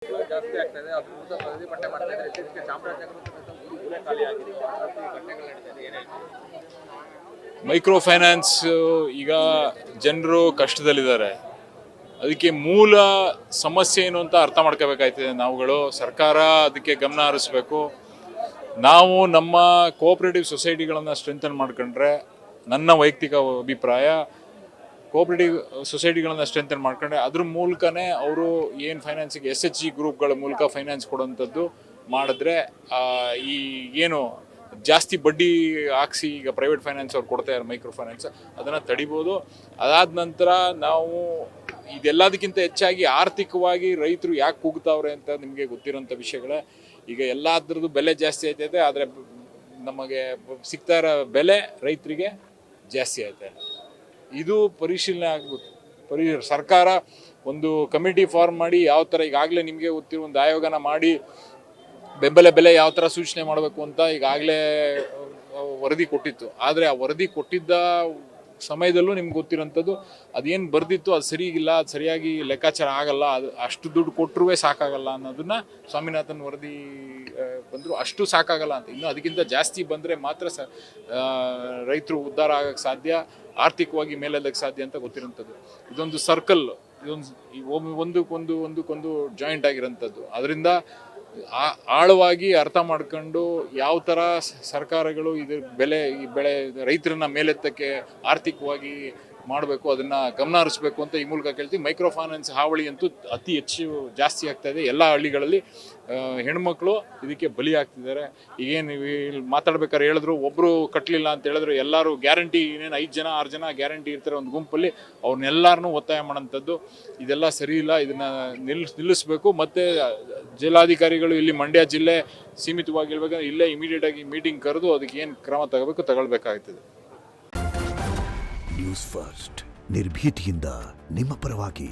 ಜಾಸ್ತಿ ಆಗ್ತಾ ಇದೆ. ಅದು ಮೂಲಕ ಪ್ರತಿಭಟನೆ ಮಾಡ್ತಾ ಇದ್ದಾರೆ. ಇತ್ತೀಚೆಗೆ ಚಾಮರಾಜನಗರ ಸಮೇತ ಊರೇ ಖಾಲಿ ಆಗಿದೆ. ಘಟನೆಗಳು ನಡೀತಾ ಇದೆ. ಏನು ಹೇಳ್ತೀವಿ? ಮೈಕ್ರೋ ಫೈನಾನ್ಸ್ ಈಗ ಜನರು ಕಷ್ಟದಲ್ಲಿದ್ದಾರೆ. ಅದಕ್ಕೆ ಮೂಲ ಸಮಸ್ಯೆ ಏನು ಅಂತ ಅರ್ಥ ಮಾಡ್ಕೋಬೇಕಾಯ್ತದೆ. ನಾವುಗಳು ಸರ್ಕಾರ ಅದಕ್ಕೆ ಗಮನ ಹರಿಸ್ಬೇಕು. ನಾವು ನಮ್ಮ ಕೋಆಪರೇಟಿವ್ ಸೊಸೈಟಿಗಳನ್ನು ಸ್ಟ್ರೆಂಥನ್ ಮಾಡ್ಕೊಂಡ್ರೆ, ನನ್ನ ವೈಯಕ್ತಿಕ ಅಭಿಪ್ರಾಯ, ಕೋಆಪರೇಟಿವ್ ಸೊಸೈಟಿಗಳನ್ನು ಸ್ಟ್ರೆಂಥನ್ ಮಾಡ್ಕೊಂಡ್ರೆ ಅದ್ರ ಮೂಲಕನೇ ಅವರು ಏನು ಫೈನಾನ್ಸಿಗೆ SHG ಗ್ರೂಪ್ಗಳ ಮೂಲಕ ಫೈನಾನ್ಸ್ ಕೊಡೋಂಥದ್ದು ಮಾಡಿದ್ರೆ, ಈ ಏನು ಜಾಸ್ತಿ ಬಡ್ಡಿ ಹಾಕ್ಸಿ ಈಗ ಪ್ರೈವೇಟ್ ಫೈನಾನ್ಸ್ ಅವ್ರು ಕೊಡ್ತಾ ಇದ್ದಾರೆ ಮೈಕ್ರೋ ಫೈನಾನ್ಸ್, ಅದನ್ನು ತಡಿಬೋದು. ಅದಾದ ನಂತರ ನಾವು ಇದೆಲ್ಲದಕ್ಕಿಂತ ಹೆಚ್ಚಾಗಿ ಆರ್ಥಿಕವಾಗಿ ರೈತರು ಯಾಕೆ ಕೂಗ್ತಾವ್ರೆ ಅಂತ ನಿಮಗೆ ಗೊತ್ತಿರೋಂಥ ವಿಷಯಗಳೇ. ಈಗ ಎಲ್ಲದ್ರದ್ದು ಬೆಲೆ ಜಾಸ್ತಿ ಆಯ್ತೈತೆ, ಆದರೆ ನಮಗೆ ಸಿಗ್ತಾ ಇರೋ ಬೆಲೆ ರೈತರಿಗೆ ಜಾಸ್ತಿ ಆಯ್ತದೆ. ಇದು ಪರಿಶೀಲನೆ ಆಗಬೇಕು. ಸರ್ಕಾರ ಒಂದು ಕಮಿಟಿ ಫಾರ್ಮ್ ಮಾಡಿ ಯಾವ ಥರ ಈಗಾಗಲೇ ನಿಮಗೆ ಗೊತ್ತಿರೋ ಒಂದು ಆಯೋಗನ ಮಾಡಿ ಬೆಂಬಲ ಬೆಲೆ ಯಾವ ಥರ ಸೂಚನೆ ಮಾಡಬೇಕು ಅಂತ ಈಗಾಗಲೇ ವರದಿ ಕೊಟ್ಟಿತ್ತು. ಆದರೆ ಆ ವರದಿ ಕೊಟ್ಟಿದ್ದ ಸಮಯದಲ್ಲೂ ನಿಮ್ಗೆ ಗೊತ್ತಿರೋಂಥದ್ದು ಅದೇನು ಬರೆದಿತ್ತು ಅದು ಸರಿಗಿಲ್ಲ, ಅದು ಸರಿಯಾಗಿ ಲೆಕ್ಕಾಚಾರ ಆಗಲ್ಲ, ಅದು ಅಷ್ಟು ದುಡ್ಡು ಕೊಟ್ಟರೂ ಸಾಕಾಗಲ್ಲ ಅನ್ನೋದನ್ನ ಸ್ವಾಮಿನಾಥನ್ ವರದಿ ಬಂದರು. ಅಷ್ಟು ಸಾಕಾಗಲ್ಲ ಅಂತ, ಇನ್ನು ಅದಕ್ಕಿಂತ ಜಾಸ್ತಿ ಬಂದರೆ ಮಾತ್ರ ರೈತರು ಉದ್ಧಾರ ಆಗಕ್ಕೆ ಸಾಧ್ಯ, ಆರ್ಥಿಕವಾಗಿ ಮೇಲೆಲ್ಲಕ್ಕೆ ಸಾಧ್ಯ ಅಂತ ಗೊತ್ತಿರೋಂಥದ್ದು. ಇದೊಂದು ಸರ್ಕಲ್, ಇದೊಂದು ಒಂದಕ್ಕೊಂದು ಜಾಯಿಂಟ್ ಆಗಿರೋಂಥದ್ದು. ಅದರಿಂದ ಆಳವಾಗಿ ಅರ್ಥ ಮಾಡ್ಕೊಂಡು ಯಾವ ಥರ ಸರ್ಕಾರಗಳು ಇದ್ರ ಈ ಬೆಳೆ ರೈತರನ್ನ ಮೇಲೆತ್ತಕ್ಕೆ ಆರ್ಥಿಕವಾಗಿ ಮಾಡಬೇಕು, ಅದನ್ನು ಗಮನ ಹರಿಸ್ಬೇಕು ಅಂತ ಈ ಮೂಲಕ ಕೇಳ್ತೀವಿ. ಮೈಕ್ರೋ ಫೈನಾನ್ಸ್ ಹಾವಳಿ ಅಂತೂ ಅತಿ ಹೆಚ್ಚು ಜಾಸ್ತಿ ಆಗ್ತಾ ಇದೆ. ಎಲ್ಲ ಹಳ್ಳಿಗಳಲ್ಲಿ ಹೆಣ್ಮಕ್ಳು ಇದಕ್ಕೆ ಬಲಿ ಆಗ್ತಿದ್ದಾರೆ. ಈಗೇನು ಇಲ್ಲಿ ಮಾತಾಡ್ಬೇಕಾದ್ರೆ ಹೇಳಿದ್ರು, ಒಬ್ಬರು ಕಟ್ಟಲಿಲ್ಲ ಅಂತ ಹೇಳಿದ್ರು, ಎಲ್ಲರೂ ಗ್ಯಾರಂಟಿ, ಇನ್ನೇನು 5 ಜನ 6 ಜನ ಗ್ಯಾರಂಟಿ ಇರ್ತಾರೆ ಒಂದು ಗುಂಪಲ್ಲಿ, ಅವ್ರನ್ನೆಲ್ಲರನ್ನೂ ಒತ್ತಾಯ ಮಾಡೋಂಥದ್ದು ಇದೆಲ್ಲ ಸರಿ ಇಲ್ಲ. ಇದನ್ನು ನಿಲ್ಲಿಸಬೇಕು. ಮತ್ತು ಜಿಲ್ಲಾಧಿಕಾರಿಗಳು ಇಲ್ಲಿ ಮಂಡ್ಯ ಜಿಲ್ಲೆ ಸೀಮಿತವಾಗಿ ಹೇಳ್ಬೇಕಂದ್ರೆ ಇಲ್ಲೇ ಇಮಿಡಿಯೇಟಾಗಿ ಮೀಟಿಂಗ್ ಕರೆದು ಅದಕ್ಕೆ ಏನು ಕ್ರಮ ತಗೊಳ್ಬೇಕಾಗ್ತದೆ. ನ್ಯೂಸ್ ಫಸ್ಟ್ ನಿರ್ಭೀತಿಯಿಂದ ನಿಮ್ಮ ಪರವಾಗಿ.